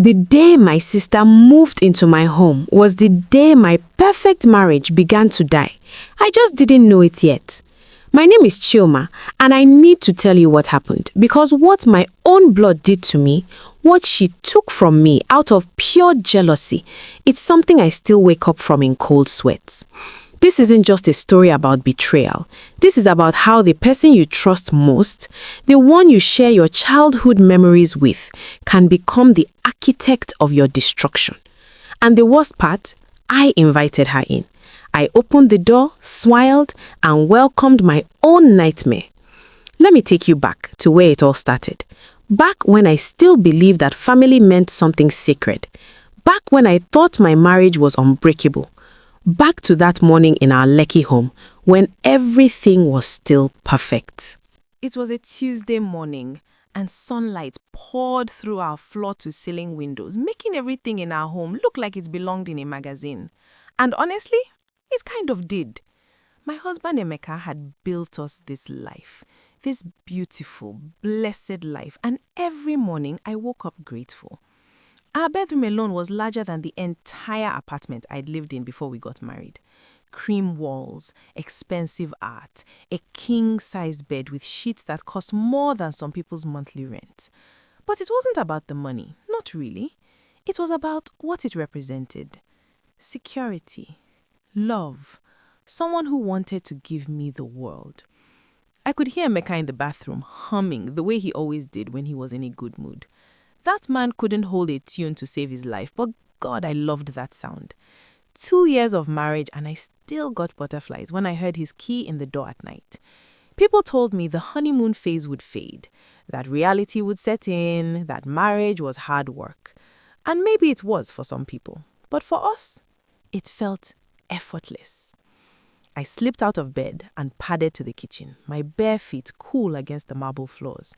The day my sister moved into my home was the day my perfect marriage began to die. I just didn't know it yet. My name is Chioma, and I need to tell you what happened because what my own blood did to me, what she took from me out of pure jealousy, it's something I still wake up from in cold sweats. This isn't just a story about betrayal. This is about how the person you trust most, the one you share your childhood memories with, can become the architect of your destruction. And the worst part, I invited her in. I opened the door, smiled, and welcomed my own nightmare. Let me take you back to where it all started. Back when I still believed that family meant something sacred. Back when I thought my marriage was unbreakable. Back to that morning in our Lekki home when everything was still perfect. It was a Tuesday morning and sunlight poured through our floor-to-ceiling windows, making everything in our home look like it belonged in a magazine. And honestly, it kind of did. My husband Emeka had built us this life, this beautiful, blessed life, and every morning I woke up grateful. Our bedroom alone was larger than the entire apartment I'd lived in before we got married. Cream walls, expensive art, a king-sized bed with sheets that cost more than some people's monthly rent. But it wasn't about the money, not really. It was about what it represented. Security, love, someone who wanted to give me the world. I could hear Emeka in the bathroom humming the way he always did when he was in a good mood. That man couldn't hold a tune to save his life, but God, I loved that sound. 2 years of marriage and I still got butterflies when I heard his key in the door at night. People told me the honeymoon phase would fade, that reality would set in, that marriage was hard work. And maybe it was for some people, but for us, it felt effortless. I slipped out of bed and padded to the kitchen, my bare feet cool against the marble floors.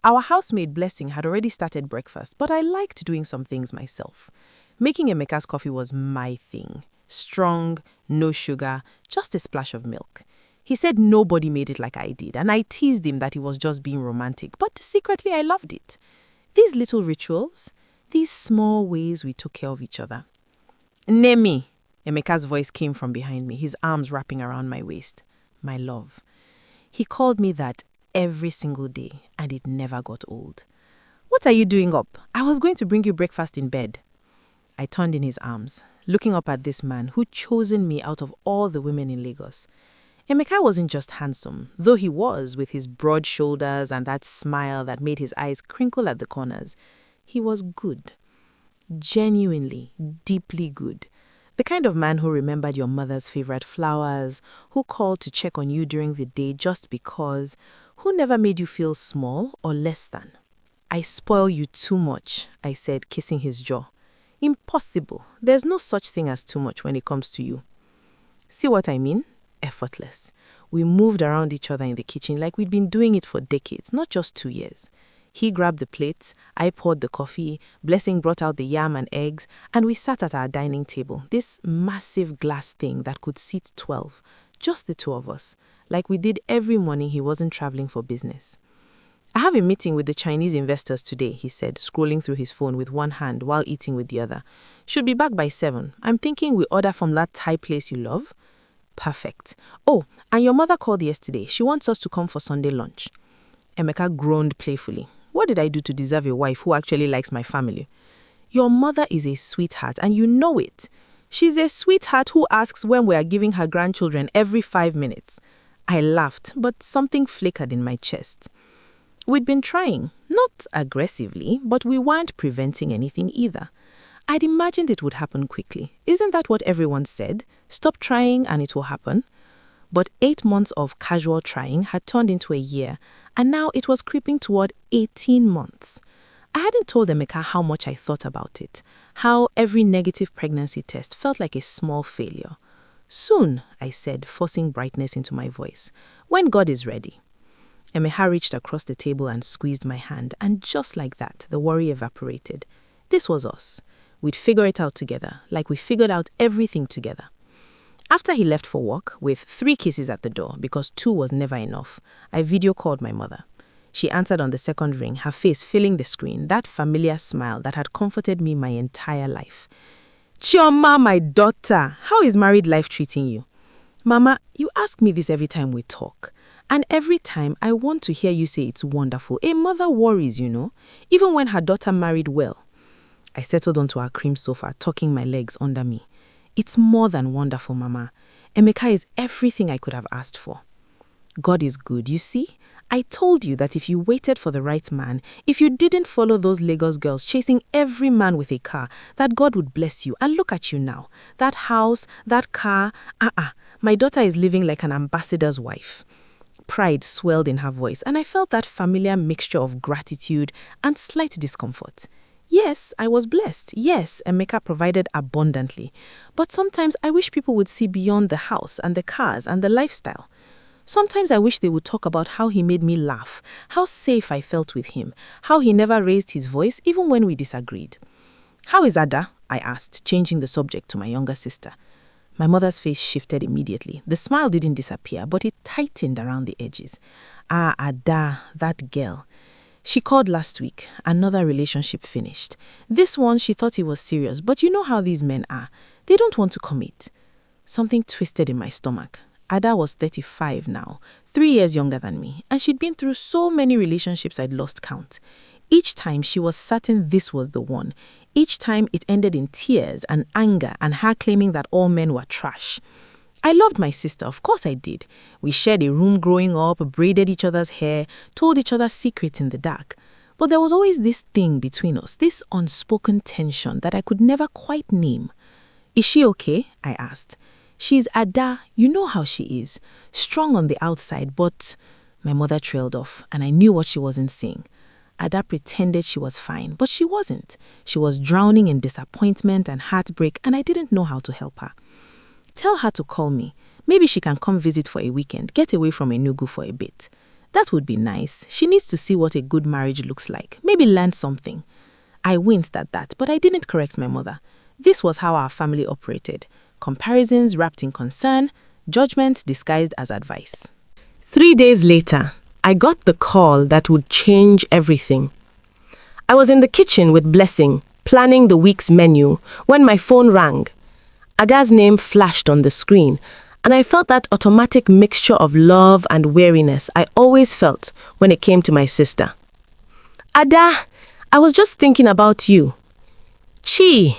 Our housemaid Blessing had already started breakfast, but I liked doing some things myself. Making Emeka's coffee was my thing. Strong, no sugar, just a splash of milk. He said nobody made it like I did, and I teased him that he was just being romantic, but secretly I loved it. These little rituals, these small ways we took care of each other. Nemi, Emeka's voice came from behind me, his arms wrapping around my waist. My love. He called me that every single day, and it never got old. What are you doing up? I was going to bring you breakfast in bed. I turned in his arms, looking up at this man who'd chosen me out of all the women in Lagos. Emeka wasn't just handsome, though he was, with his broad shoulders and that smile that made his eyes crinkle at the corners. He was good. Genuinely, deeply good. The kind of man who remembered your mother's favorite flowers, who called to check on you during the day just because, who never made you feel small or less than. I spoil you too much, I said, kissing his jaw. Impossible. There's no such thing as too much when it comes to you. See what I mean? Effortless. We moved around each other in the kitchen like we'd been doing it for decades, not just 2 years. He grabbed the plates, I poured the coffee, Blessing brought out the yam and eggs, and we sat at our dining table, this massive glass thing that could seat 12, just the two of us, like we did every morning he wasn't traveling for business. I have a meeting with the Chinese investors today, he said, scrolling through his phone with one hand while eating with the other. Should be back by 7. I'm thinking we order from that Thai place you love. Perfect. Oh, and your mother called yesterday. She wants us to come for Sunday lunch. Emeka groaned playfully. What did I do to deserve a wife who actually likes my family? Your mother is a sweetheart, and you know it. She's a sweetheart who asks when we are giving her grandchildren every 5 minutes. I laughed, but something flickered in my chest. We'd been trying, not aggressively, but we weren't preventing anything either. I'd imagined it would happen quickly. Isn't that what everyone said? Stop trying and it will happen. But 8 months of casual trying had turned into a year, and now it was creeping toward 18 months. I hadn't told Emeka how much I thought about it, how every negative pregnancy test felt like a small failure. Soon, I said, forcing brightness into my voice, when God is ready. Emeka reached across the table and squeezed my hand, and just like that, the worry evaporated. This was us. We'd figure it out together, like we figured out everything together. After he left for work, with 3 kisses at the door, because 2 was never enough, I video called my mother. She answered on the second ring, her face filling the screen, that familiar smile that had comforted me my entire life. Chioma, my daughter, how is married life treating you? Mama, you ask me this every time we talk. And every time I want to hear you say it's wonderful. A mother worries, even when her daughter married well. I settled onto our cream sofa, tucking my legs under me. It's more than wonderful, Mama. Emeka is everything I could have asked for. God is good, you see? I told you that if you waited for the right man, if you didn't follow those Lagos girls chasing every man with a car, that God would bless you. And look at you now. That house, that car, my daughter is living like an ambassador's wife. Pride swelled in her voice, and I felt that familiar mixture of gratitude and slight discomfort. Yes, I was blessed. Yes, Emeka provided abundantly. But sometimes I wish people would see beyond the house and the cars and the lifestyle. Sometimes I wish they would talk about how he made me laugh, how safe I felt with him, how he never raised his voice even when we disagreed. How is Ada? I asked, changing the subject to my younger sister. My mother's face shifted immediately. The smile didn't disappear, but it tightened around the edges. Ah, Ada, that girl. She called last week. Another relationship finished. This one, she thought it was serious, but you know how these men are. They don't want to commit. Something twisted in my stomach. Ada was 35 now, 3 years younger than me, and she'd been through so many relationships I'd lost count. Each time she was certain this was the one. Each time it ended in tears and anger and her claiming that all men were trash. I loved my sister, of course I did. We shared a room growing up, braided each other's hair, told each other secrets in the dark. But there was always this thing between us, this unspoken tension that I could never quite name. Is she okay? I asked. She's Ada, you know how she is. Strong on the outside, but... My mother trailed off, and I knew what she wasn't saying. Ada pretended she was fine, but she wasn't. She was drowning in disappointment and heartbreak, and I didn't know how to help her. Tell her to call me. Maybe she can come visit for a weekend, get away from Enugu for a bit. That would be nice. She needs to see what a good marriage looks like. Maybe learn something. I winced at that, but I didn't correct my mother. This was how our family operated. Comparisons wrapped in concern, judgment disguised as advice. 3 days later, I got the call that would change everything. I was in the kitchen with Blessing, planning the week's menu, when my phone rang. Ada's name flashed on the screen, and I felt that automatic mixture of love and weariness I always felt when it came to my sister. Ada, I was just thinking about you. Chi.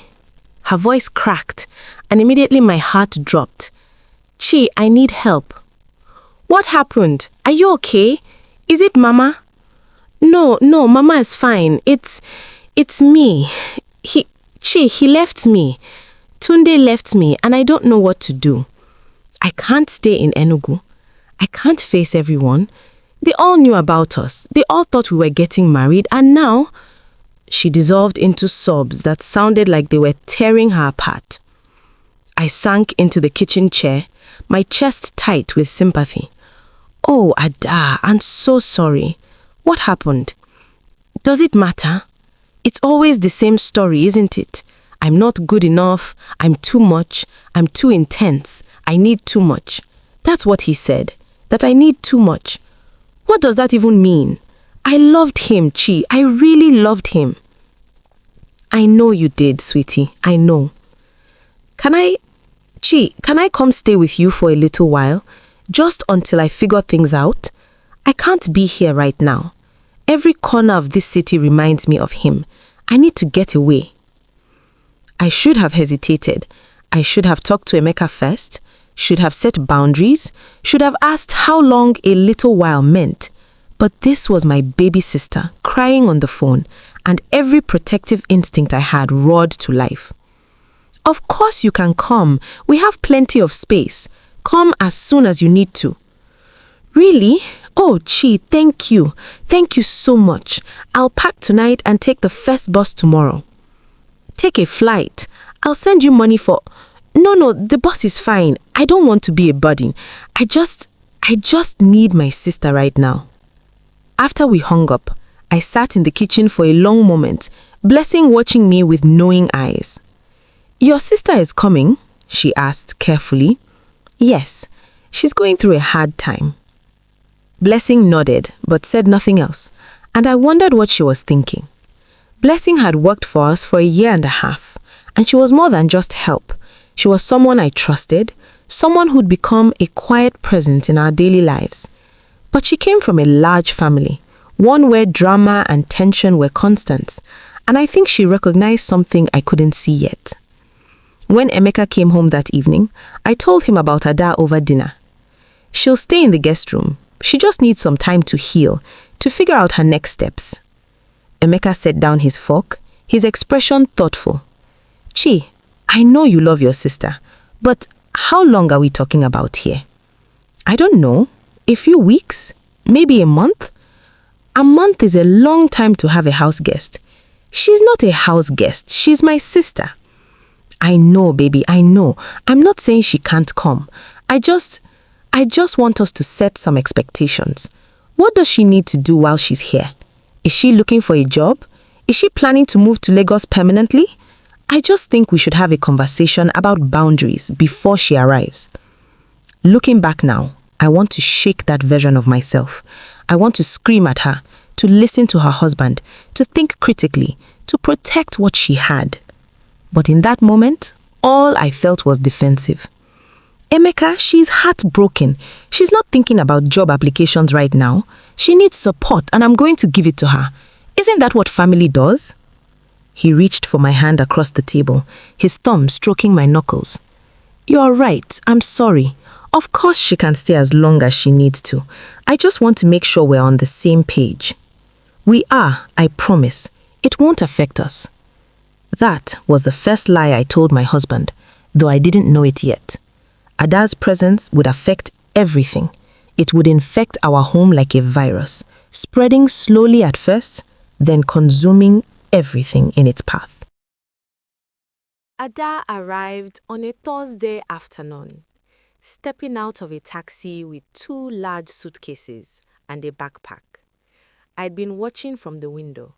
Her voice cracked, and immediately my heart dropped. Chi, I need help. What happened? Are you okay? Is it Mama? No, Mama is fine. It's me. He left me. Tunde left me, and I don't know what to do. I can't stay in Enugu. I can't face everyone. They all knew about us. They all thought we were getting married, and now... She dissolved into sobs that sounded like they were tearing her apart. I sank into the kitchen chair, my chest tight with sympathy. Oh, Ada, I'm so sorry. What happened? Does it matter? It's always the same story, isn't it? I'm not good enough. I'm too much. I'm too intense. I need too much. That's what he said, that I need too much. What does that even mean? I loved him, Chi. I really loved him. I know you did, sweetie. I know. Can I come stay with you for a little while? Just until I figure things out? I can't be here right now. Every corner of this city reminds me of him. I need to get away. I should have hesitated. I should have talked to Emeka first, should have set boundaries, should have asked how long a little while meant. But this was my baby sister crying on the phone, and every protective instinct I had roared to life. Of course you can come. We have plenty of space. Come as soon as you need to. Really? Oh, Chi, thank you. Thank you so much. I'll pack tonight and take the first bus tomorrow. Take a flight. I'll send you money for... No, the bus is fine. I don't want to be a burden. I just need my sister right now. After we hung up, I sat in the kitchen for a long moment, Blessing watching me with knowing eyes. Your sister is coming? She asked carefully. Yes, she's going through a hard time. Blessing nodded, but said nothing else, and I wondered what she was thinking. Blessing had worked for us for a year and a half, and she was more than just help. She was someone I trusted, someone who'd become a quiet presence in our daily lives. But she came from a large family, one where drama and tension were constant, and I think she recognized something I couldn't see yet. When Emeka came home that evening, I told him about Ada over dinner. She'll stay in the guest room. She just needs some time to heal, to figure out her next steps. Emeka set down his fork, his expression thoughtful. Chi, I know you love your sister, but how long are we talking about here? I don't know. A few weeks? Maybe a month? A month is a long time to have a house guest. She's not a house guest. She's my sister. I know, baby, I know. I'm not saying she can't come. I just want us to set some expectations. What does she need to do while she's here? Is she looking for a job? Is she planning to move to Lagos permanently? I just think we should have a conversation about boundaries before she arrives. Looking back now, I want to shake that version of myself. I want to scream at her, to listen to her husband, to think critically, to protect what she had. But in that moment, all I felt was defensive. Emeka, she's heartbroken. She's not thinking about job applications right now. She needs support, and I'm going to give it to her. Isn't that what family does? He reached for my hand across the table, his thumb stroking my knuckles. You're right, I'm sorry. Of course she can stay as long as she needs to. I just want to make sure we're on the same page. We are, I promise. It won't affect us. That was the first lie I told my husband, though I didn't know it yet. Ada's presence would affect everything. It would infect our home like a virus, spreading slowly at first, then consuming everything in its path. Ada arrived on a Thursday afternoon, stepping out of a taxi with 2 large suitcases and a backpack. I'd been watching from the window,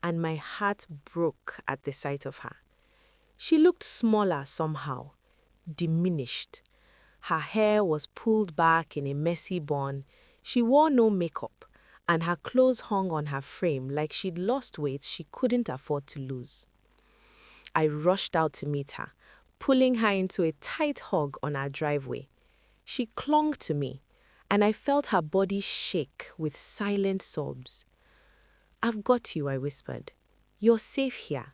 and my heart broke at the sight of her. She looked smaller somehow, diminished. Her hair was pulled back in a messy bun. She wore no makeup, and her clothes hung on her frame like she'd lost weight she couldn't afford to lose. I rushed out to meet her, pulling her into a tight hug on our driveway. She clung to me, and I felt her body shake with silent sobs. I've got you, I whispered. You're safe here.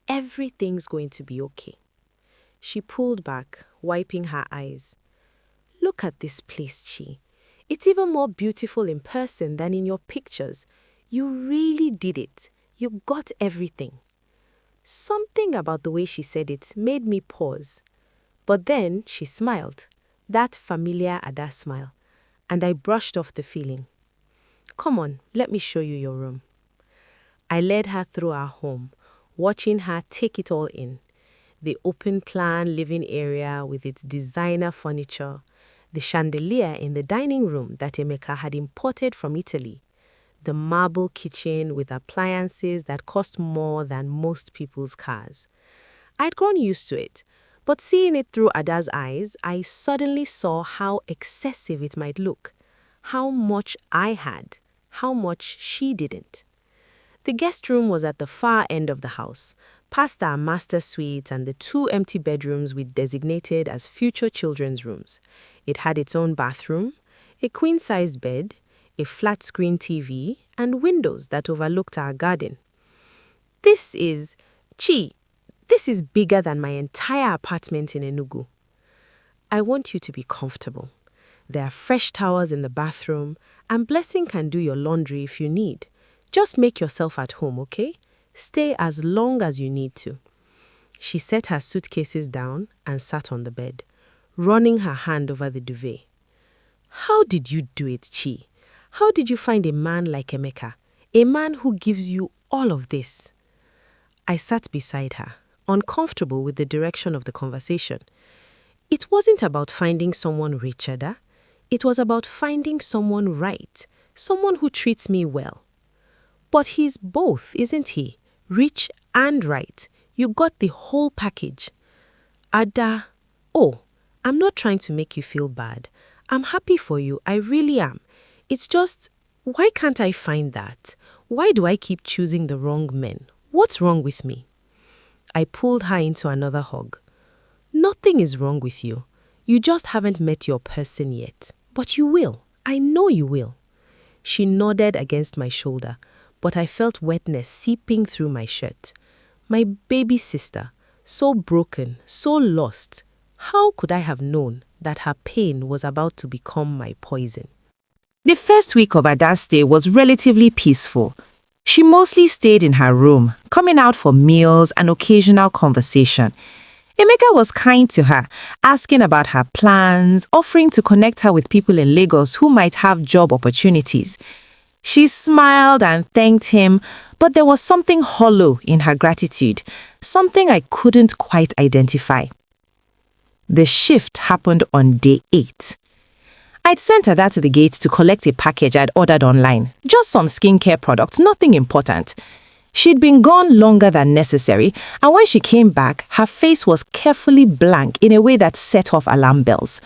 Everything's going to be okay. She pulled back, wiping her eyes. Look at this place, Chi. It's even more beautiful in person than in your pictures. You really did it. You got everything. Something about the way she said it made me pause. But then she smiled, that familiar Ada smile, and I brushed off the feeling. Come on, let me show you your room. I led her through our home, watching her take it all in. The open-plan living area with its designer furniture, the chandelier in the dining room that Emeka had imported from Italy, the marble kitchen with appliances that cost more than most people's cars. I'd grown used to it, but seeing it through Ada's eyes, I suddenly saw how excessive it might look, how much I had, how much she didn't. The guest room was at the far end of the house, past our master suite and the 2 empty bedrooms we'd designated as future children's rooms. It had its own bathroom, a queen-sized bed, a flat-screen TV, and windows that overlooked our garden. This is bigger than my entire apartment in Enugu. I want you to be comfortable. There are fresh towels in the bathroom, and Blessing can do your laundry if you need. Just make yourself at home, okay? Stay as long as you need to. She set her suitcases down and sat on the bed, running her hand over the duvet. How did you do it, Chi? How did you find a man like Emeka? A man who gives you all of this? I sat beside her, uncomfortable with the direction of the conversation. It wasn't about finding someone rich, Ada. It was about finding someone right, someone who treats me well. But he's both, isn't he? Rich and right. You got the whole package. Ada, I'm not trying to make you feel bad. I'm happy for you, I really am. It's just, why can't I find that? Why do I keep choosing the wrong men? What's wrong with me? I pulled her into another hug. Nothing is wrong with you. You just haven't met your person yet. But you will. I know you will. She nodded against my shoulder, but I felt wetness seeping through my shirt. My baby sister, so broken, so lost. How could I have known that her pain was about to become my poison? The first week of Ada's stay was relatively peaceful. She mostly stayed in her room, coming out for meals and occasional conversation. Emeka was kind to her, asking about her plans, offering to connect her with people in Lagos who might have job opportunities. She smiled and thanked him, but there was something hollow in her gratitude, something I couldn't quite identify. The shift happened on day 8. I'd sent Ada to the gate to collect a package I'd ordered online. Just some skincare products, nothing important. She'd been gone longer than necessary, and when she came back, her face was carefully blank in a way that set off alarm bells.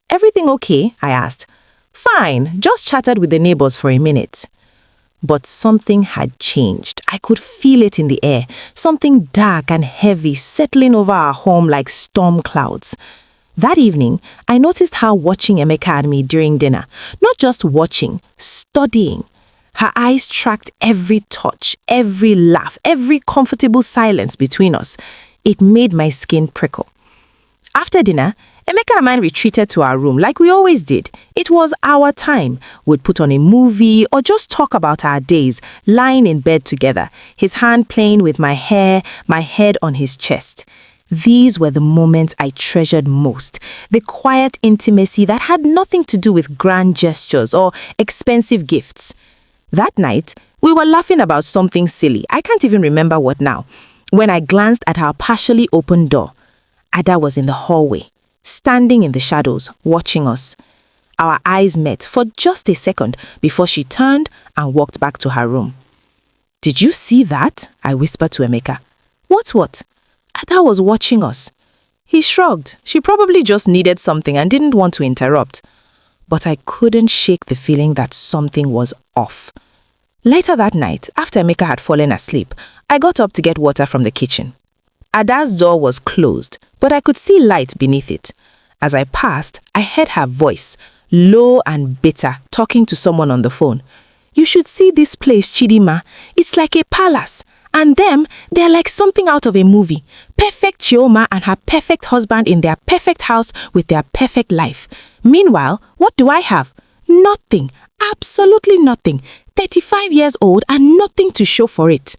"Everything okay?" I asked. "Fine, just chatted with the neighbors for a minute." But something had changed. I could feel it in the air, something dark and heavy settling over our home like storm clouds. That evening, I noticed her watching Emeka and me during dinner. Not just watching, studying. Her eyes tracked every touch, every laugh, every comfortable silence between us. It made my skin prickle. After dinner, Emeka and I retreated to our room like we always did. It was our time. We'd put on a movie or just talk about our days, lying in bed together, his hand playing with my hair, my head on his chest. These were the moments I treasured most, the quiet intimacy that had nothing to do with grand gestures or expensive gifts. That night, we were laughing about something silly. I can't even remember what now. When I glanced at our partially open door, Ada was in the hallway, standing in the shadows, watching us. Our eyes met for just a second before she turned and walked back to her room. "Did you see that?" I whispered to Emeka. What? Ada was watching us. He shrugged. She probably just needed something and didn't want to interrupt. But I couldn't shake the feeling that something was off. Later that night, after Emeka had fallen asleep, I got up to get water from the kitchen. Ada's door was closed, but I could see light beneath it. As I passed, I heard her voice, low and bitter, talking to someone on the phone. "You should see this place, Chidima. It's like a palace. And them, they're like something out of a movie. Perfect Chioma and her perfect husband in their perfect house with their perfect life. Meanwhile, what do I have? Nothing. Absolutely nothing. 35 years old and nothing to show for it."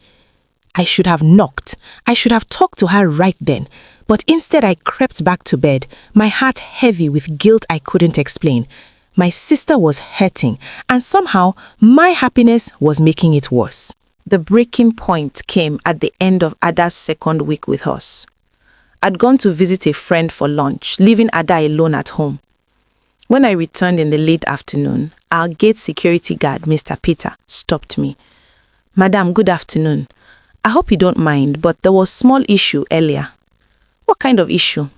I should have knocked. I should have talked to her right then. But instead I crept back to bed, my heart heavy with guilt I couldn't explain. My sister was hurting, and somehow my happiness was making it worse. The breaking point came at the end of Ada's second week with us. I'd gone to visit a friend for lunch, leaving Ada alone at home. When I returned in the late afternoon, our gate security guard, Mr. Peter, stopped me. "Madam, good afternoon. I hope you don't mind, but there was a small issue earlier." "What kind of issue?"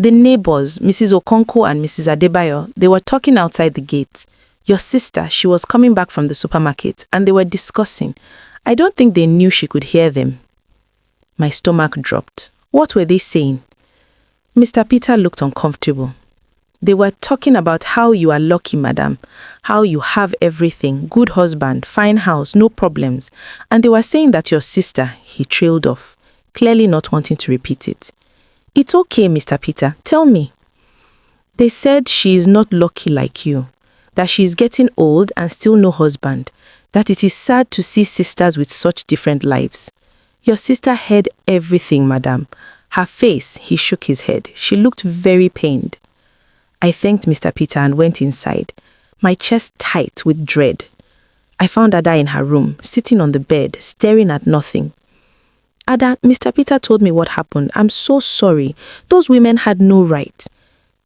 "The neighbors, Mrs. Okonko and Mrs. Adebayo, they were talking outside the gate. Your sister, she was coming back from the supermarket, and they were discussing. I don't think they knew she could hear them." My stomach dropped. What were they saying? Mr. Peter looked uncomfortable. "They were talking about how you are lucky, madam, how you have everything, good husband, fine house, no problems. And they were saying that your sister," he trailed off, clearly not wanting to repeat it. "It's okay, Mr. Peter, tell me." "They said she is not lucky like you, that she is getting old and still no husband, that it is sad to see sisters with such different lives. Your sister heard everything, madam. Her face," he shook his head. "She looked very pained." I thanked Mr. Peter and went inside, my chest tight with dread. I found Ada in her room, sitting on the bed, staring at nothing. "Ada, Mr. Peter told me what happened. I'm so sorry. Those women had no right.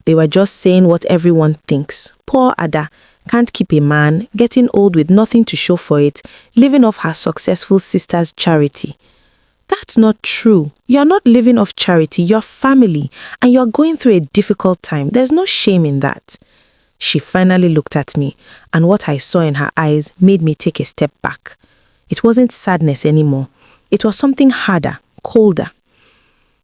They were just saying what everyone thinks. Poor Ada, can't keep a man, getting old with nothing to show for it, living off her successful sister's charity." "That's not true. You're not living off charity, you're family, and you're going through a difficult time. There's no shame in that." She finally looked at me, and what I saw in her eyes made me take a step back. It wasn't sadness anymore. It was something harder, colder.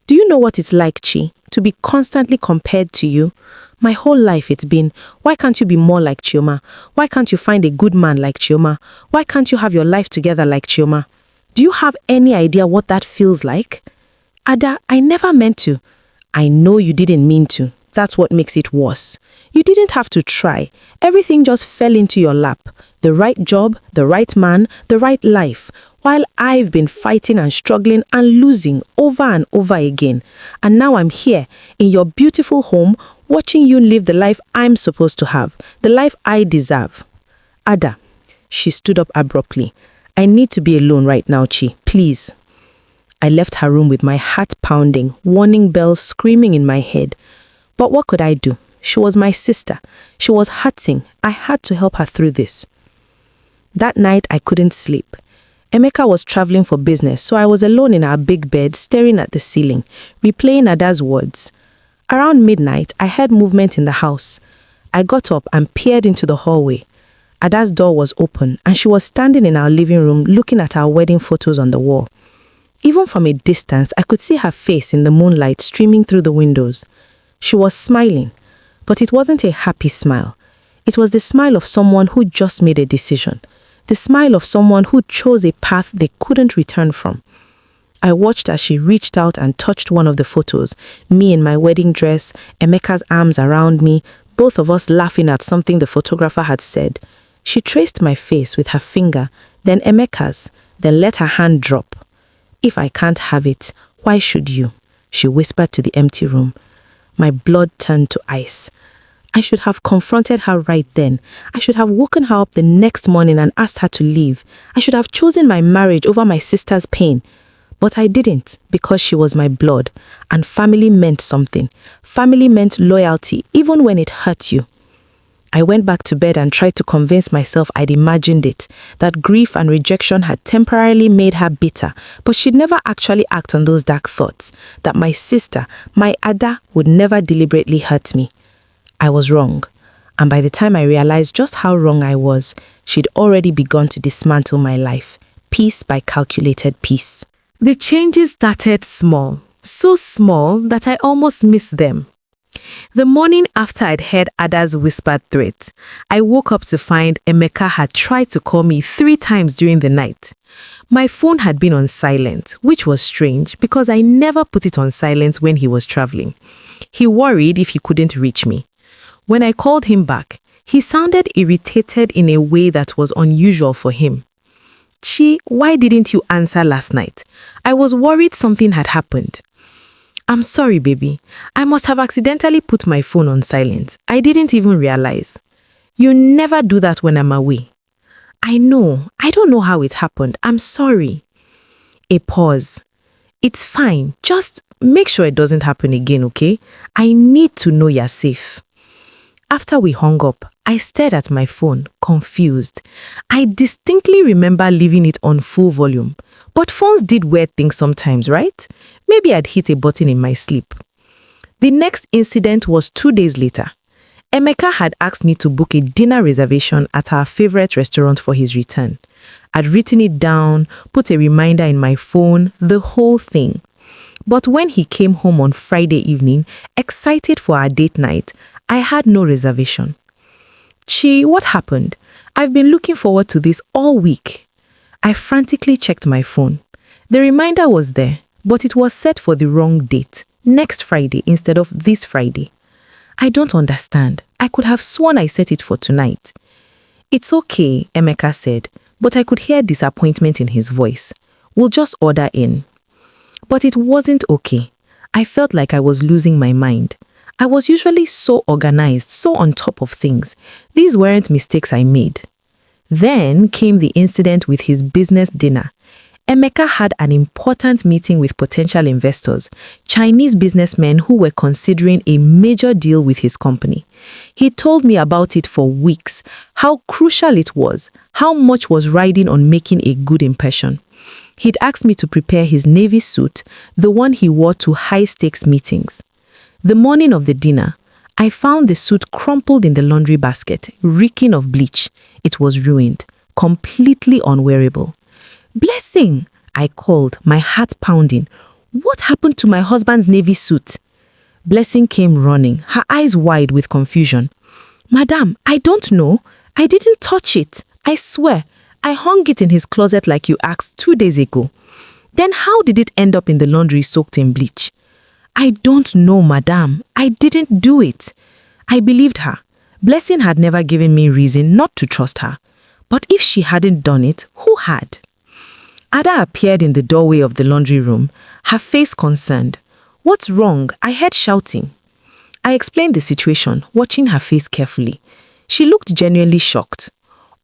Do you know what it's like, Chi, to be constantly compared to you? My whole life it's been, why can't you be more like Chioma? Why can't you find a good man like Chioma? Why can't you have your life together like Chioma? Do you have any idea what that feels like? Ada, I never meant to. I know you didn't mean to. That's what makes it worse. You didn't have to try. Everything just fell into your lap. The right job, the right man, the right life. While I've been fighting and struggling and losing over and over again. And now I'm here, in your beautiful home, watching you live the life I'm supposed to have. The life I deserve. Ada, she stood up abruptly. I need to be alone right now, Chi. Please. I left her room with my heart pounding, warning bells screaming in my head. But what could I do? She was my sister. She was hurting. I had to help her through this. That night, I couldn't sleep. Emeka was traveling for business, so I was alone in our big bed, staring at the ceiling, replaying Ada's words. Around midnight, I heard movement in the house. I got up and peered into the hallway. Ada's door was open, and she was standing in our living room looking at our wedding photos on the wall. Even from a distance, I could see her face in the moonlight streaming through the windows. She was smiling, but it wasn't a happy smile. It was the smile of someone who just made a decision. The smile of someone who chose a path they couldn't return from. I watched as she reached out and touched one of the photos, me in my wedding dress, Emeka's arms around me, both of us laughing at something the photographer had said. She traced my face with her finger, then Emeka's, then let her hand drop. If I can't have it, why should you? She whispered to the empty room. My blood turned to ice. I should have confronted her right then. I should have woken her up the next morning and asked her to leave. I should have chosen my marriage over my sister's pain. But I didn't, because she was my blood, and family meant something. Family meant loyalty, even when it hurt you. I went back to bed and tried to convince myself I'd imagined it, that grief and rejection had temporarily made her bitter, but she'd never actually act on those dark thoughts, that my sister, my Ada, would never deliberately hurt me. I was wrong, and by the time I realized just how wrong I was, she'd already begun to dismantle my life, piece by calculated piece. The changes started small, so small that I almost missed them. The morning after I'd heard Ada's whispered threat, I woke up to find Emeka had tried to call me 3 times during the night. My phone had been on silent, which was strange because I never put it on silent when he was traveling. He worried if he couldn't reach me. When I called him back, he sounded irritated in a way that was unusual for him. Chi, why didn't you answer last night? I was worried something had happened. I'm sorry, baby. I must have accidentally put my phone on silent. I didn't even realize. You never do that when I'm away. I know. I don't know how it happened. I'm sorry. A pause. It's fine. Just make sure it doesn't happen again, okay? I need to know you're safe. After we hung up, I stared at my phone, confused. I distinctly remember leaving it on full volume. But phones did weird things sometimes, right? Maybe I'd hit a button in my sleep. The next incident was 2 days later. Emeka had asked me to book a dinner reservation at our favorite restaurant for his return. I'd written it down, put a reminder in my phone, the whole thing. But when he came home on Friday evening, excited for our date night, I had no reservation. Chi, what happened? I've been looking forward to this all week. I frantically checked my phone. The reminder was there, but it was set for the wrong date, next Friday instead of this Friday. I don't understand. I could have sworn I set it for tonight. It's okay, Emeka said, but I could hear disappointment in his voice. We'll just order in. But it wasn't okay. I felt like I was losing my mind. I was usually so organized, so on top of things. These weren't mistakes I made. Then came the incident with his business dinner. Emeka had an important meeting with potential investors, Chinese businessmen who were considering a major deal with his company. He told me about it for weeks, how crucial it was, how much was riding on making a good impression. He'd asked me to prepare his navy suit, the one he wore to high-stakes meetings. The morning of the dinner, I found the suit crumpled in the laundry basket, reeking of bleach. It was ruined, completely unwearable. Blessing! I called, my heart pounding. What happened to my husband's navy suit? Blessing came running, her eyes wide with confusion. Madam, I don't know. I didn't touch it. I swear. I hung it in his closet like you asked 2 days ago. Then how did it end up in the laundry soaked in bleach? I don't know, madam. I didn't do it. I believed her. Blessing had never given me reason not to trust her. But if she hadn't done it, who had? Ada appeared in the doorway of the laundry room, her face concerned. What's wrong? I heard shouting. I explained the situation, watching her face carefully. She looked genuinely shocked.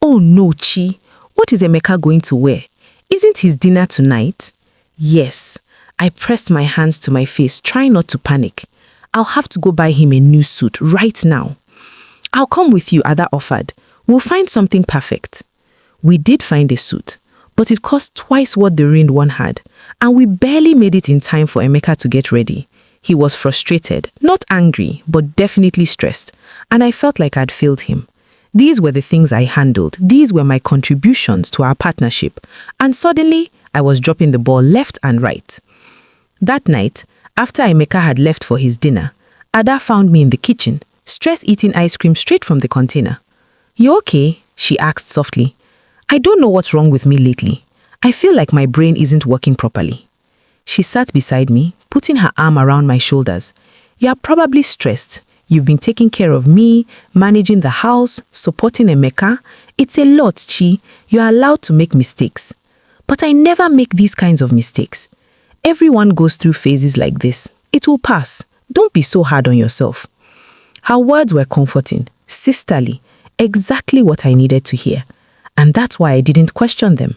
Oh no, Chi. What is Emeka going to wear? Isn't his dinner tonight? Yes. I pressed my hands to my face, trying not to panic. I'll have to go buy him a new suit right now. I'll come with you, Ada offered. We'll find something perfect. We did find a suit, but it cost twice what the ruined one had, and we barely made it in time for Emeka to get ready. He was frustrated, not angry, but definitely stressed, and I felt like I'd failed him. These were the things I handled. These were my contributions to our partnership, and suddenly I was dropping the ball left and right. That night, after Emeka had left for his dinner, Ada found me in the kitchen, stress eating ice cream straight from the container. You okay? She asked softly. I don't know what's wrong with me lately. I feel like my brain isn't working properly. She sat beside me, putting her arm around my shoulders. You're probably stressed. You've been taking care of me, managing the house, supporting Emeka. It's a lot, Chi. You're allowed to make mistakes. But I never make these kinds of mistakes. Everyone goes through phases like this. It will pass. Don't be so hard on yourself. Her words were comforting, sisterly, exactly what I needed to hear. And that's why I didn't question them.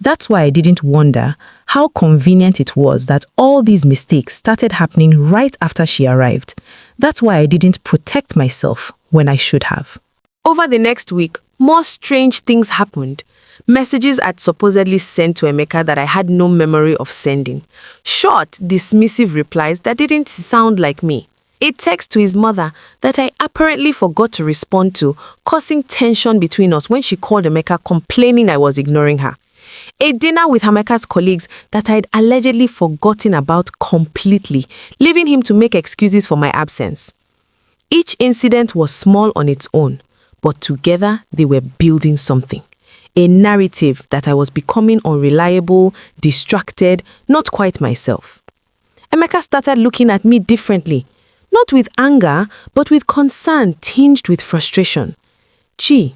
That's why I didn't wonder how convenient it was that all these mistakes started happening right after she arrived. That's why I didn't protect myself when I should have. Over the next week, more strange things happened. Messages I'd supposedly sent to Emeka that I had no memory of sending. Short, dismissive replies that didn't sound like me. A text to his mother that I apparently forgot to respond to, causing tension between us when she called Emeka complaining I was ignoring her. A dinner with Emeka's colleagues that I'd allegedly forgotten about completely, leaving him to make excuses for my absence. Each incident was small on its own, but together they were building something. A narrative that I was becoming unreliable, distracted, not quite myself. Emeka started looking at me differently, not with anger, but with concern tinged with frustration. Chi,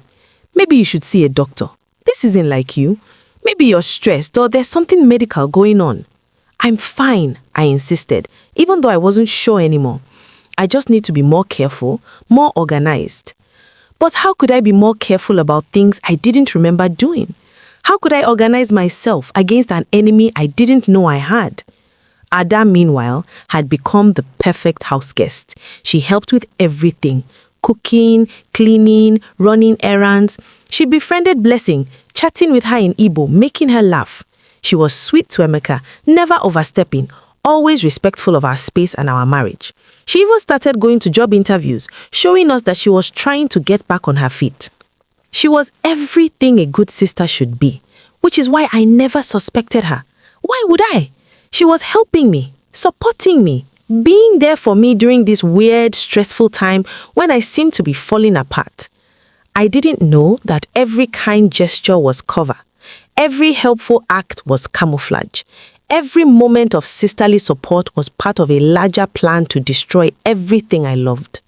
maybe you should see a doctor. This isn't like you. Maybe you're stressed or there's something medical going on. I'm fine, I insisted, even though I wasn't sure anymore. I just need to be more careful, more organized. But how could I be more careful about things I didn't remember doing? How could I organize myself against an enemy I didn't know I had? Ada, meanwhile, had become the perfect house guest. She helped with everything: cooking, cleaning, running errands. She befriended Blessing, chatting with her in Igbo, making her laugh. She was sweet to Emeka, never overstepping, always respectful of our space and our marriage. She even started going to job interviews, showing us that she was trying to get back on her feet. She was everything a good sister should be, which is why I never suspected her. Why would I? She was helping me, supporting me, being there for me during this weird, stressful time when I seemed to be falling apart. I didn't know that every kind gesture was cover. Every helpful act was camouflage. Every moment of sisterly support was part of a larger plan to destroy everything I loved.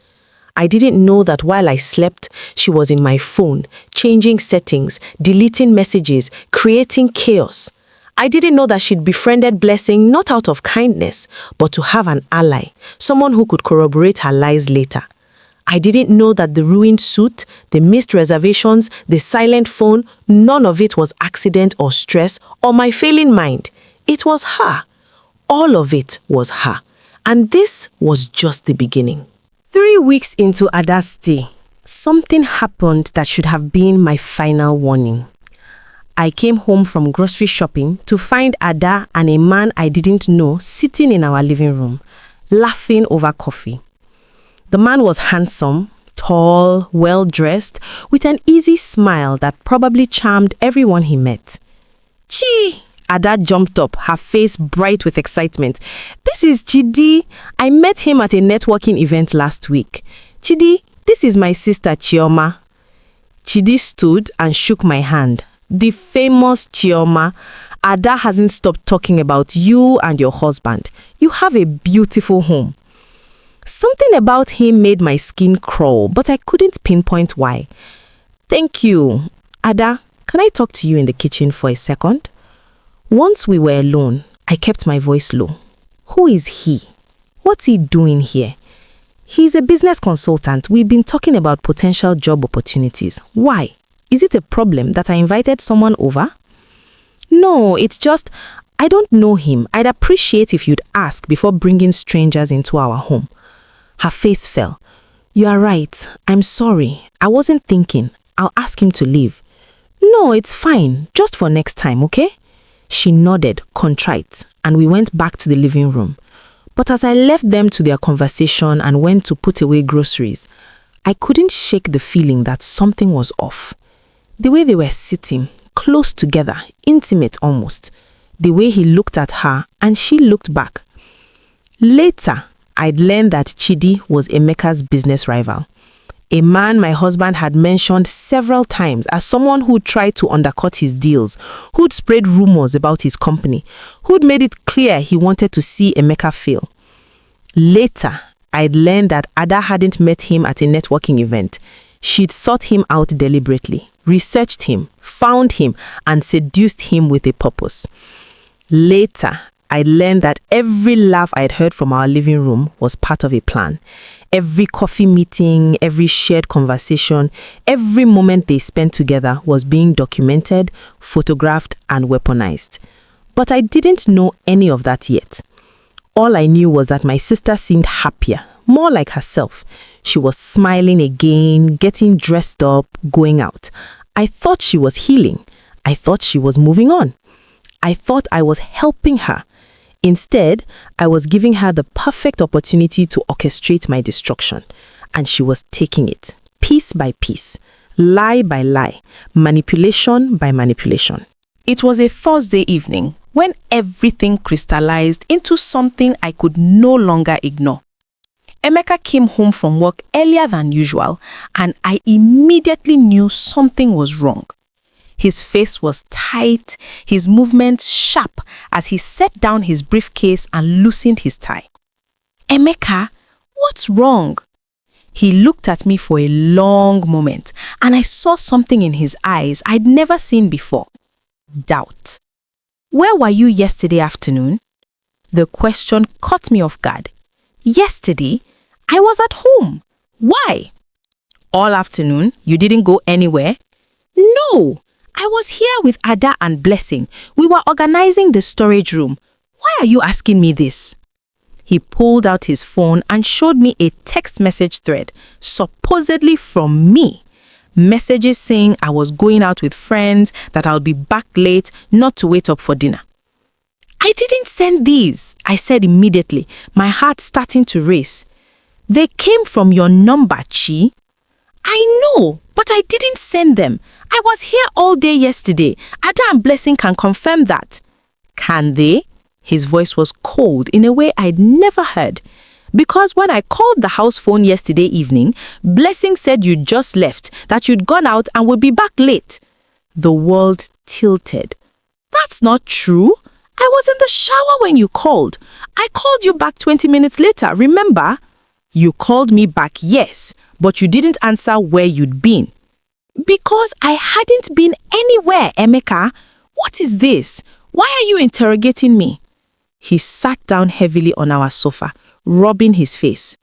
I didn't know that while I slept, she was in my phone, changing settings, deleting messages, creating chaos. I didn't know that she'd befriended Blessing not out of kindness, but to have an ally, someone who could corroborate her lies later. I didn't know that the ruined suit, the missed reservations, the silent phone, none of it was accident or stress or my failing mind. It was her. All of it was her. And this was just the beginning. 3 weeks into Ada's stay, something happened that should have been my final warning. I came home from grocery shopping to find Ada and a man I didn't know sitting in our living room, laughing over coffee. The man was handsome, tall, well-dressed, with an easy smile that probably charmed everyone he met. Chi! Ada jumped up, her face bright with excitement. This is Chidi. I met him at a networking event last week. Chidi, this is my sister Chioma. Chidi stood and shook my hand. The famous Chioma. Ada hasn't stopped talking about you and your husband. You have a beautiful home. Something about him made my skin crawl, but I couldn't pinpoint why. Thank you. Ada, can I talk to you in the kitchen for a second? Once we were alone, I kept my voice low. Who is he? What's he doing here? He's a business consultant. We've been talking about potential job opportunities. Why? Is it a problem that I invited someone over? No, it's just, I don't know him. I'd appreciate if you'd ask before bringing strangers into our home. Her face fell. You are right. I'm sorry. I wasn't thinking. I'll ask him to leave. No, it's fine. Just for next time, okay? She nodded, contrite, and we went back to the living room. But as I left them to their conversation and went to put away groceries, I couldn't shake the feeling that something was off. The way they were sitting, close together, intimate almost. The way he looked at her and she looked back. Later, I'd learned that Chidi was Emeka's business rival. A man my husband had mentioned several times as someone who'd tried to undercut his deals, who'd spread rumors about his company, who'd made it clear he wanted to see Emeka fail. Later, I'd learned that Ada hadn't met him at a networking event. She'd sought him out deliberately, researched him, found him, and seduced him with a purpose. Later, I learned that every laugh I'd heard from our living room was part of a plan. Every coffee meeting, every shared conversation, every moment they spent together was being documented, photographed, and weaponized. But I didn't know any of that yet. All I knew was that my sister seemed happier, more like herself. She was smiling again, getting dressed up, going out. I thought she was healing. I thought she was moving on. I thought I was helping her. Instead, I was giving her the perfect opportunity to orchestrate my destruction, and she was taking it, piece by piece, lie by lie, manipulation by manipulation. It was a Thursday evening when everything crystallized into something I could no longer ignore. Emeka came home from work earlier than usual, and I immediately knew something was wrong. His face was tight, his movements sharp as he set down his briefcase and loosened his tie. Emeka, what's wrong? He looked at me for a long moment, and I saw something in his eyes I'd never seen before. Doubt. Where were you yesterday afternoon? The question caught me off guard. Yesterday, I was at home. Why? All afternoon, you didn't go anywhere? No. I was here with Ada and Blessing. We were organizing the storage room. Why are you asking me this? He pulled out his phone and showed me a text message thread, supposedly from me. Messages saying I was going out with friends, that I'll be back late, not to wait up for dinner. I didn't send these, I said immediately, my heart starting to race. They came from your number, Chi. I know, but I didn't send them. I was here all day yesterday. Ada and Blessing can confirm that. Can they? His voice was cold in a way I'd never heard. Because when I called the house phone yesterday evening, Blessing said you'd just left, that you'd gone out and would be back late. The world tilted. That's not true. I was in the shower when you called. I called you back 20 minutes later, remember? You called me back, yes, but you didn't answer where you'd been. Because I hadn't been anywhere, Emeka. What is this? Why are you interrogating me? He sat down heavily on our sofa, rubbing his face.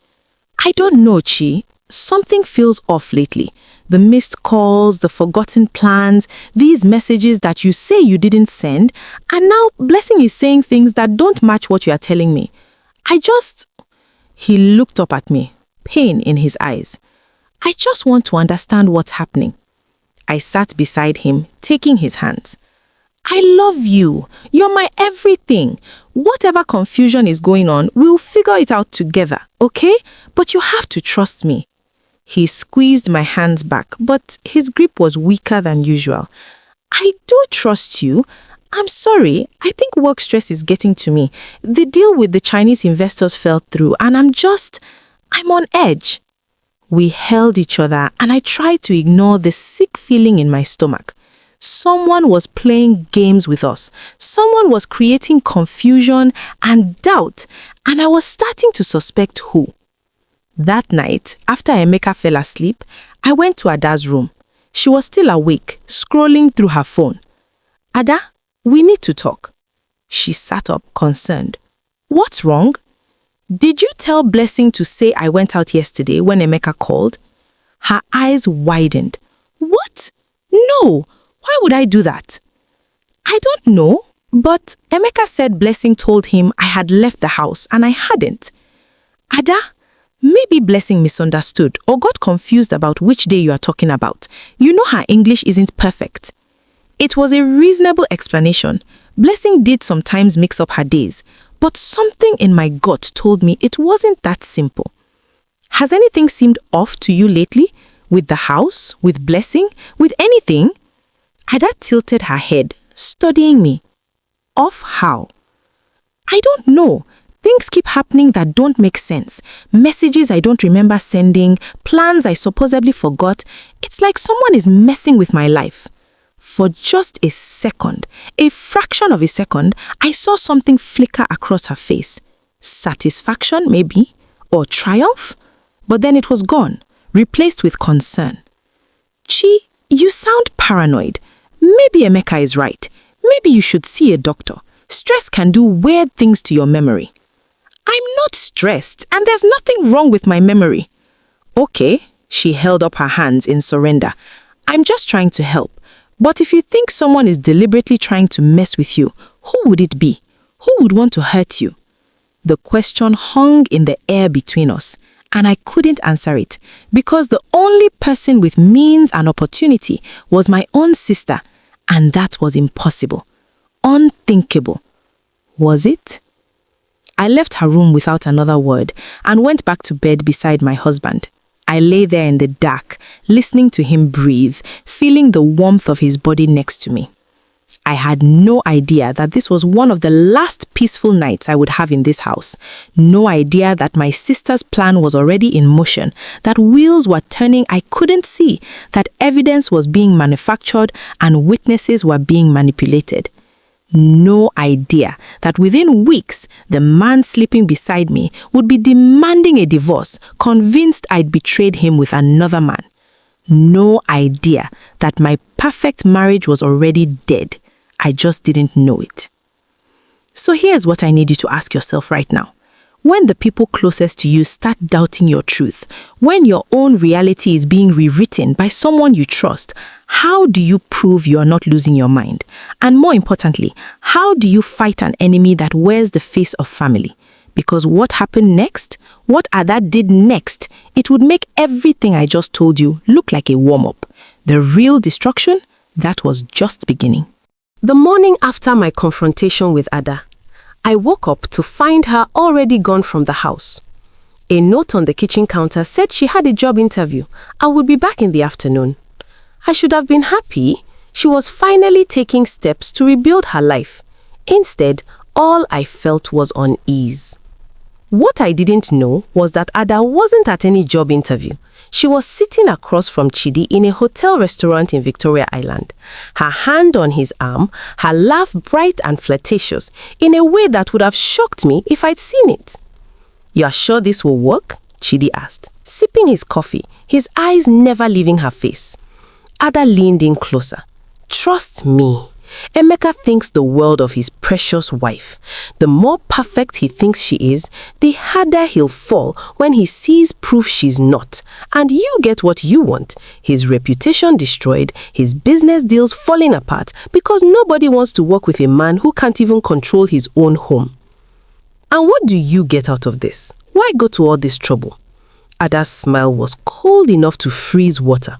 I don't know, Chi. Something feels off lately. The missed calls, the forgotten plans, these messages that you say you didn't send, and now Blessing is saying things that don't match what you are telling me. He looked up at me, pain in his eyes. I just want to understand what's happening. I sat beside him, taking his hands. I love you. You're my everything. Whatever confusion is going on, we'll figure it out together, okay? But you have to trust me. He squeezed my hands back, but his grip was weaker than usual. I do trust you. I'm sorry. I think work stress is getting to me. The deal with the Chinese investors fell through, and I'm on edge. We held each other, and I tried to ignore the sick feeling in my stomach. Someone was playing games with us. Someone was creating confusion and doubt, and I was starting to suspect who. That night, after Emeka fell asleep, I went to Ada's room. She was still awake, scrolling through her phone. Ada, we need to talk. She sat up, concerned. What's wrong? Did you tell Blessing to say I went out yesterday when Emeka called? Her eyes widened. What? No! Why would I do that? I don't know, but Emeka said Blessing told him I had left the house and I hadn't. Ada, maybe Blessing misunderstood or got confused about which day you are talking about. You know her English isn't perfect. It was a reasonable explanation. Blessing did sometimes mix up her days, but something in my gut told me it wasn't that simple. Has anything seemed off to you lately? With the house? With Blessing? With anything? Ada tilted her head, studying me. Off how? I don't know. Things keep happening that don't make sense. Messages I don't remember sending, plans I supposedly forgot. It's like someone is messing with my life. For just a second, a fraction of a second, I saw something flicker across her face. Satisfaction, maybe, or triumph? But then it was gone, replaced with concern. Chi, you sound paranoid. Maybe Emeka is right. Maybe you should see a doctor. Stress can do weird things to your memory. I'm not stressed, and there's nothing wrong with my memory. Okay, she held up her hands in surrender. I'm just trying to help. But if you think someone is deliberately trying to mess with you, who would it be? Who would want to hurt you? The question hung in the air between us, and I couldn't answer it because the only person with means and opportunity was my own sister, and that was impossible. Unthinkable. Was it? I left her room without another word and went back to bed beside my husband. I lay there in the dark, listening to him breathe, feeling the warmth of his body next to me. I had no idea that this was one of the last peaceful nights I would have in this house. No idea that my sister's plan was already in motion, that wheels were turning I couldn't see, that evidence was being manufactured and witnesses were being manipulated. No idea that within weeks, the man sleeping beside me would be demanding a divorce, convinced I'd betrayed him with another man. No idea that my perfect marriage was already dead. I just didn't know it. So here's what I need you to ask yourself right now. When the people closest to you start doubting your truth, when your own reality is being rewritten by someone you trust, how do you prove you are not losing your mind? And more importantly, how do you fight an enemy that wears the face of family? Because what happened next, what Ada did next, it would make everything I just told you look like a warm-up. The real destruction, that was just beginning. The morning after my confrontation with Ada, I woke up to find her already gone from the house. A note on the kitchen counter said she had a job interview and would be back in the afternoon. I should have been happy. She was finally taking steps to rebuild her life. Instead, all I felt was unease. What I didn't know was that Ada wasn't at any job interview. She was sitting across from Chidi in a hotel restaurant in Victoria Island, her hand on his arm, her laugh bright and flirtatious, in a way that would have shocked me if I'd seen it. "You are sure this will work?" Chidi asked, sipping his coffee, his eyes never leaving her face. Ada leaned in closer. "Trust me. Emeka thinks the world of his precious wife. The more perfect he thinks she is, the harder he'll fall when he sees proof she's not. And you get what you want. His reputation destroyed, his business deals falling apart because nobody wants to work with a man who can't even control his own home. And what do you get out of this? Why go to all this trouble?" Ada's smile was cold enough to freeze water.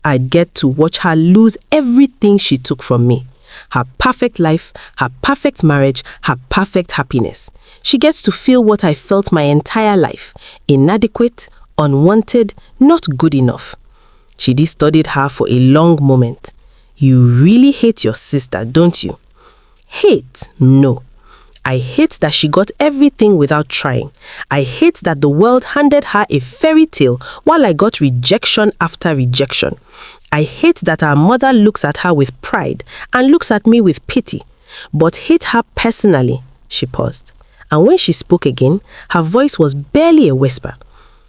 I'd get to watch her lose everything she took from me. her perfect life, her perfect marriage, her perfect happiness. She gets to feel what I felt my entire life: inadequate, unwanted, not good enough. Chidi studied her for a long moment. You really hate your sister, don't you? Hate? No. I hate that she got everything without trying. I hate that the world handed her a fairy tale while I got rejection after rejection. I hate that our mother looks at her with pride and looks at me with pity. But hate her personally. She paused. And when she spoke again, her voice was barely a whisper.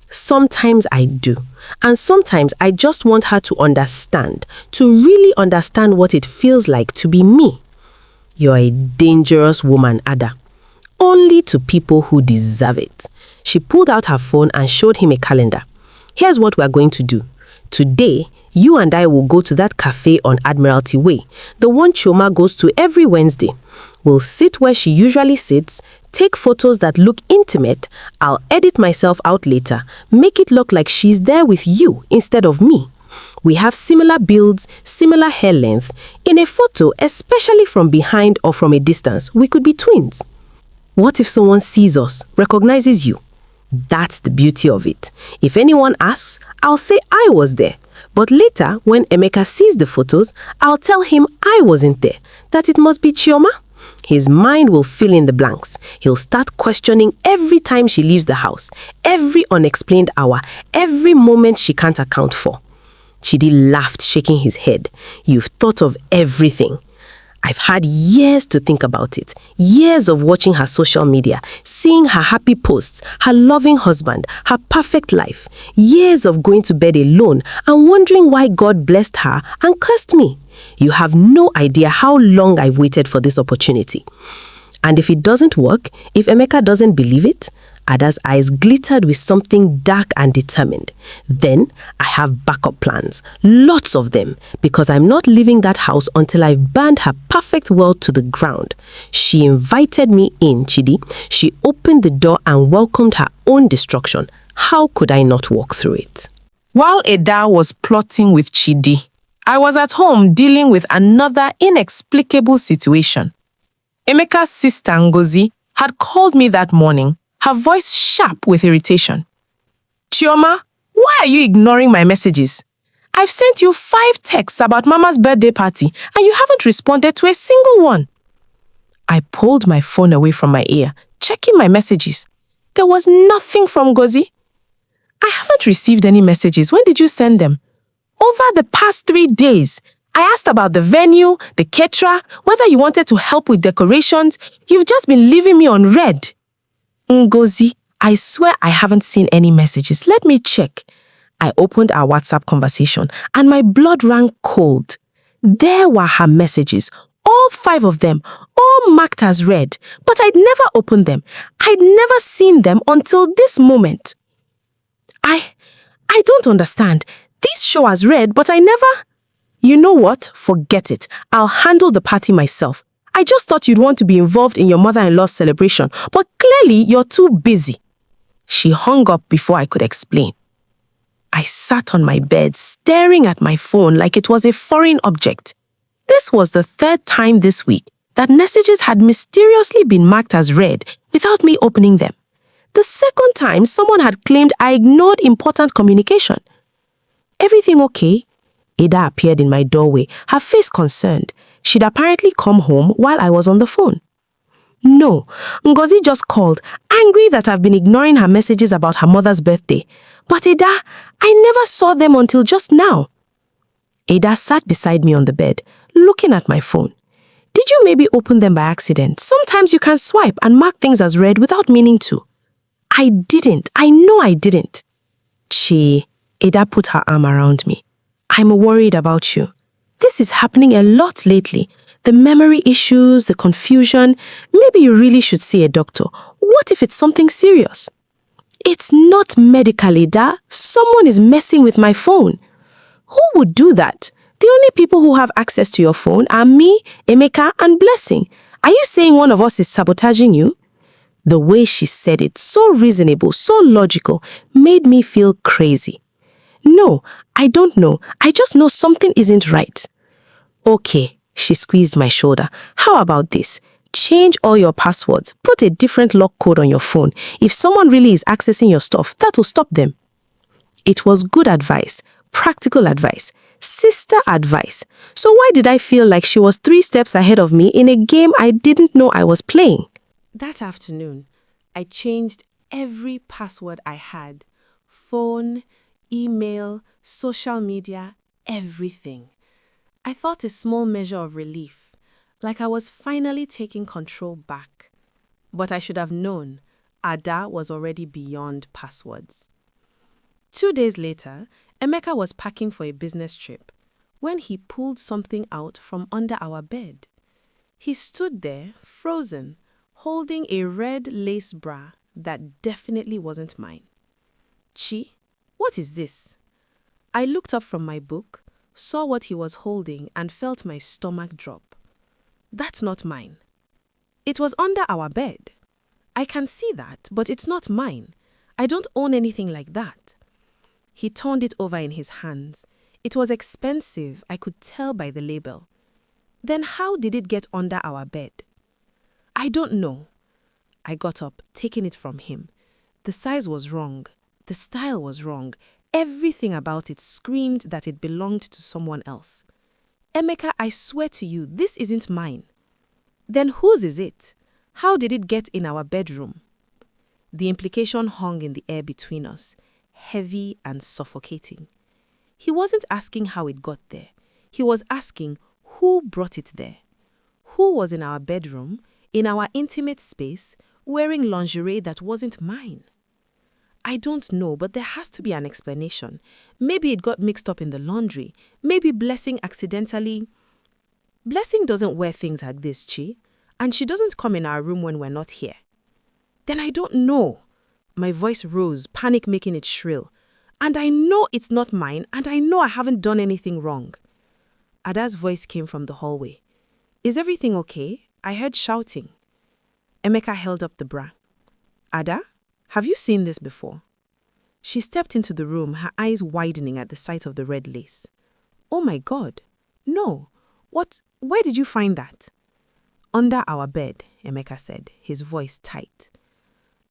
Sometimes I do. And sometimes I just want her to understand, to really understand what it feels like to be me. You're a dangerous woman, Ada. Only to people who deserve it. She pulled out her phone and showed him a calendar. Here's what we're going to do. Today, you and I will go to that cafe on Admiralty Way, the one Chioma goes to every Wednesday. We'll sit where she usually sits, take photos that look intimate. I'll edit myself out later, make it look like she's there with you instead of me. We have similar builds, similar hair length. In a photo, especially from behind or from a distance, we could be twins. What if someone sees us, recognizes you? That's the beauty of it. If anyone asks, I'll say I was there. But later, when Emeka sees the photos, I'll tell him I wasn't there, that it must be Chioma. His mind will fill in the blanks. He'll start questioning every time she leaves the house, every unexplained hour, every moment she can't account for. Chidi laughed, shaking his head. You've thought of everything. I've had years to think about it. Years of watching her social media, seeing her happy posts, her loving husband, her perfect life. Years of going to bed alone and wondering why God blessed her and cursed me. You have no idea how long I've waited for this opportunity. And if it doesn't work, if Emeka doesn't believe it, Ada's eyes glittered with something dark and determined. Then I have backup plans, lots of them, because I'm not leaving that house until I've burned her perfect world to the ground. She invited me in, Chidi. She opened the door and welcomed her own destruction. How could I not walk through it? While Ada was plotting with Chidi, I was at home dealing with another inexplicable situation. Emeka's sister Ngozi had called me that morning, her voice sharp with irritation. Chioma, why are you ignoring my messages? I've sent you 5 texts about Mama's birthday party and you haven't responded to a single one. I pulled my phone away from my ear, checking my messages. There was nothing from Ngozi. I haven't received any messages. When did you send them? Over the past 3 days, I asked about the venue, the caterer, whether you wanted to help with decorations. You've just been leaving me on red. Ngozi, I swear I haven't seen any messages. Let me check. I opened our WhatsApp conversation and my blood ran cold. There were her messages, all 5 of them, all marked as read. But I'd never opened them. I'd never seen them until this moment. I don't understand. These show as read, but I never... You know what? Forget it. I'll handle the party myself. I just thought you'd want to be involved in your mother-in-law's celebration, but clearly you're too busy. She hung up before I could explain. I sat on my bed, staring at my phone like it was a foreign object. This was the 3rd time this week that messages had mysteriously been marked as read without me opening them. The 2nd time, someone had claimed I ignored important communication. Everything okay? Ada appeared in my doorway, her face concerned. She'd apparently come home while I was on the phone. No, Ngozi just called, angry that I've been ignoring her messages about her mother's birthday. But Ada, I never saw them until just now. Ada sat beside me on the bed, looking at my phone. Did you maybe open them by accident? Sometimes you can swipe and mark things as read without meaning to. I didn't. I know I didn't. Ada put her arm around me. I'm worried about you. This is happening a lot lately. The memory issues, the confusion. Maybe you really should see a doctor. What if it's something serious? It's not medical, Ada. Someone is messing with my phone. Who would do that? The only people who have access to your phone are me, Emeka, and Blessing. Are you saying one of us is sabotaging you? The way she said it, so reasonable, so logical, made me feel crazy. No, I don't know. I just know something isn't right. Okay, She squeezed my shoulder. How about this? Change all your passwords. Put a different lock code on your phone. If someone really is accessing your stuff, that will stop them. It was good advice, practical advice, sister advice. So why did I feel like she was 3 steps ahead of me in a game I didn't know I was playing? That afternoon, I changed every password I had. Phone, email, social media, everything. I thought a small measure of relief, like I was finally taking control back. But I should have known Ada was already beyond passwords. 2 days later, Emeka was packing for a business trip when he pulled something out from under our bed. He stood there, frozen, holding a red lace bra that definitely wasn't mine. Chi, what is this? I looked up from my book, saw what he was holding, and felt my stomach drop. That's not mine. It was under our bed. I can see that, but it's not mine. I don't own anything like that. He turned it over in his hands. It was expensive, I could tell by the label. Then how did it get under our bed? I don't know. I got up, taking it from him. The size was wrong. The style was wrong. Everything about it screamed that it belonged to someone else. Emeka, I swear to you, this isn't mine. Then whose is it? How did it get in our bedroom? The implication hung in the air between us, heavy and suffocating. He wasn't asking how it got there. He was asking who brought it there. Who was in our bedroom, in our intimate space, wearing lingerie that wasn't mine? I don't know, but there has to be an explanation. Maybe it got mixed up in the laundry. Maybe Blessing accidentally... Blessing doesn't wear things like this, Chi. And she doesn't come in our room when we're not here. Then I don't know. My voice rose, panic making it shrill. And I know it's not mine, and I know I haven't done anything wrong. Ada's voice came from the hallway. Is everything okay? I heard shouting. Emeka held up the bra. Ada, have you seen this before? She stepped into the room, her eyes widening at the sight of the red lace. Oh my God. No. What? Where did you find that? Under our bed, Emeka said, his voice tight.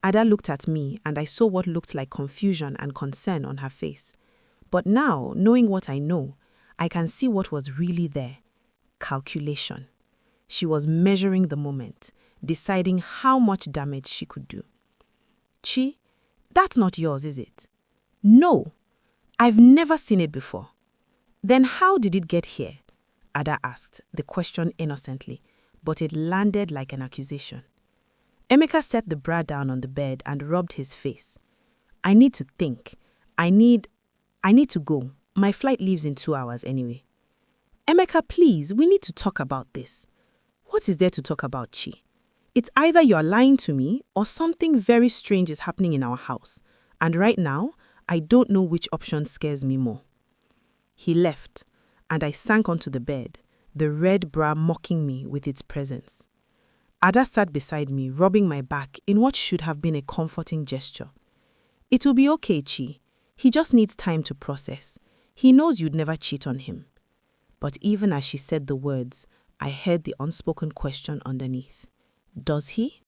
Ada looked at me and I saw what looked like confusion and concern on her face. But now, knowing what I know, I can see what was really there. Calculation. She was measuring the moment, deciding how much damage she could do. Chi, that's not yours, is it? No, I've never seen it before. Then how did it get here? Ada asked, the question innocently, but it landed like an accusation. Emeka set the bra down on the bed and rubbed his face. I need to think. I need to go. My flight leaves in 2 hours anyway. Emeka, please, we need to talk about this. What is there to talk about, Chi? It's either you're lying to me or something very strange is happening in our house. And right now, I don't know which option scares me more. He left, and I sank onto the bed, the red bra mocking me with its presence. Ada sat beside me, rubbing my back in what should have been a comforting gesture. It will be okay, Chi. He just needs time to process. He knows you'd never cheat on him. But even as she said the words, I heard the unspoken question underneath. Does he?